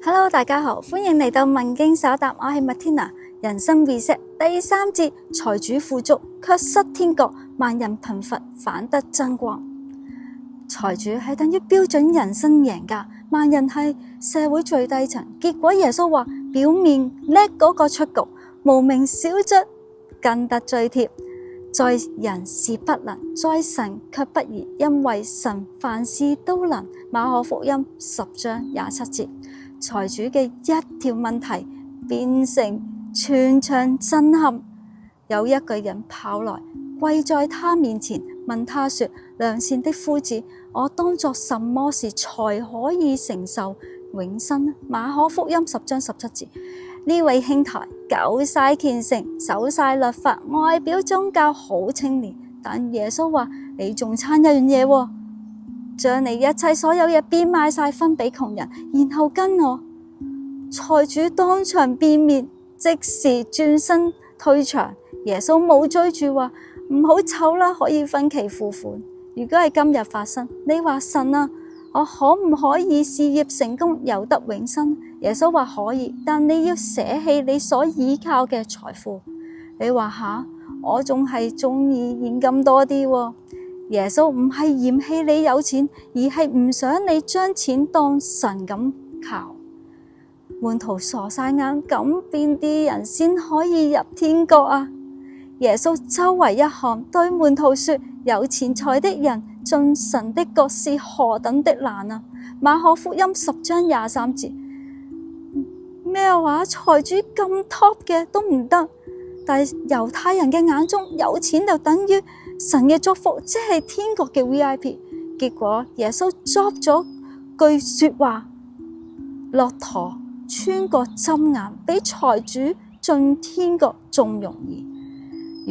Hello， 大家好，歡迎嚟到問經稍答，我係麥天娜。人生 reset 第3節，財主富足，卻失天國；萬人貧乏，反得真光。財主係等於標準人生贏家，萬人係社會最低層。結果耶穌話：表面叻嗰個出局，無名小卒更得追貼。在人是不能，在神卻不易，因為神凡事都能。馬可福音10章27節。財主嘅一條問題變成全場震撼。有一個人跑來跪在他面前，問他說：良善的夫子，我當作什麼事才可以承受永生？馬可福音10章17節。呢位兄台夠晒虔誠，守晒律法，外表宗教好青年，但耶穌話：你仲差一樣嘢喎，將你一切所有嘢變賣晒分俾窮人，然後跟我。財主當場變面，即時轉身退場。耶穌冇追住話：唔好醜啦，可以分期付款。如果係今日發生，你話神啊，我可唔可以事業成功，有得永生？耶穌話可以，但你要捨棄你所依靠嘅財富。你話吓，我仲係中意現金多啲喎。耶穌唔係嫌棄你有錢，而係唔想你將錢當神咁靠。門徒傻晒眼，咁邊啲人先可以入天國啊？耶穌周圍一看，對門徒說：有錢財的人進神的國是何等的難啊！馬可福音10章23節。咩話？財主咁 top 嘅都唔得？但係猶太人嘅眼中，有錢就等於神嘅祝福，即係天國嘅 VIP。結果耶穌作咗句說話：駱駝穿過針眼，比財主進天國仲容易。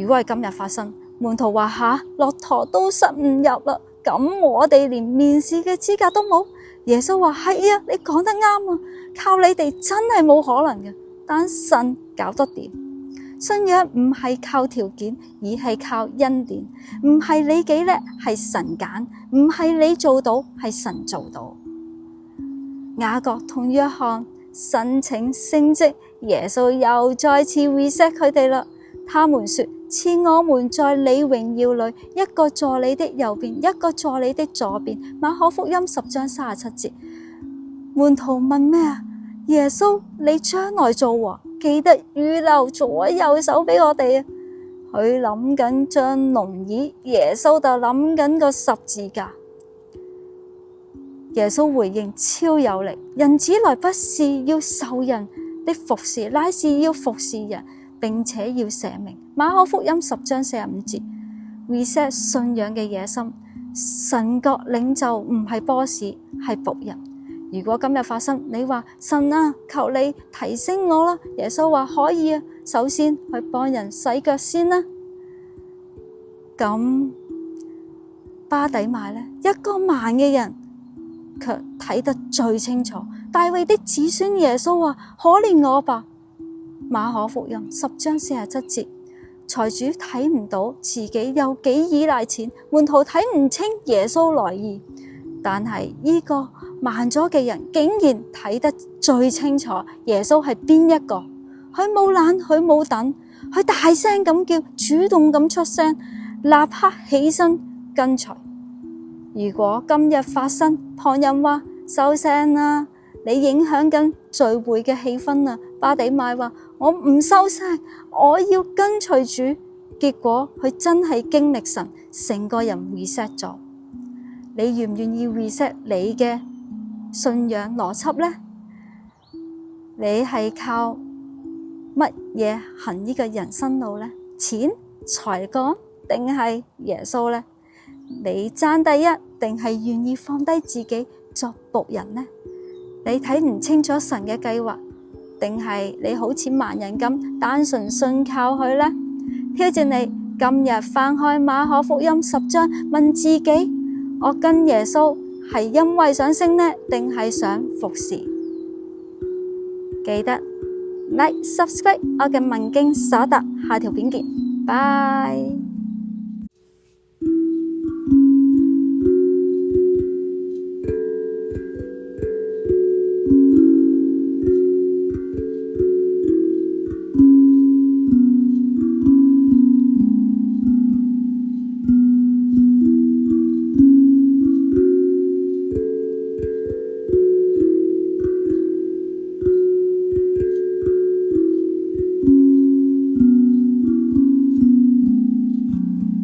如果係今日發生，門徒話吓，駱駝都塞唔入啦，咁我哋連面試嘅資格都冇。耶穌話係啊，你講得啱啊，靠你哋真係冇可能嘅，但神搞得掂。信仰唔係靠條件，而係靠恩典。唔係你幾叻，係神揀；唔係你做到，係神做到。雅各同約翰申請升職，耶穌又再次 reset 佢哋啦。他們說：賜我們在你榮耀裏，一個坐你的右邊，一個坐你的左邊。馬可福音10章37節。門徒問咩啊？耶穌，你將來做王，記得預留左右手俾我哋啊！佢諗緊張龍椅，耶穌就諗緊個十字架。耶穌回應超有力：人子來不是要受人的服侍，乃是要服侍人，並且要捨命。馬可福音10章45節。reset 信仰嘅野心，神國領袖唔係 boss， 係僕人。如果今日發生，你話神啊，求你提升我啦。耶穌話可以啊，首先去幫人洗腳先啦。咁巴底買呢，一個盲嘅人卻睇得最清楚。大衛的子孫耶穌話：可憐我吧。馬可福音10章47節。財主睇唔到自己有幾依賴錢，門徒睇唔清耶穌來意，但係呢個慢咗嘅人竟然睇得最清楚耶穌係邊一個。佢冇懶，佢冇等，佢大聲咁叫，主動咁出聲，立刻起身跟隨。如果今日發生，旁人話收聲啦，你影響緊聚會嘅氣氛啊。巴底買話：我唔收聲，我要跟隨主。結果佢真係經歷神，成個人 reset 咗。你願唔願意 reset 你嘅信仰邏輯呢？你係靠乜嘢行呢個人生路呢？錢、才幹定係耶穌呢？你爭第一定係願意放低自己作僕人呢？你睇唔清楚神嘅計劃，定係你好似盲人咁單純信靠佢呢？挑戰你今日翻開馬可福音10章，問自己：我跟耶穌係因為想升呢，定係想服侍？記得 like、subscribe 我嘅問經稍答，下條片見，拜。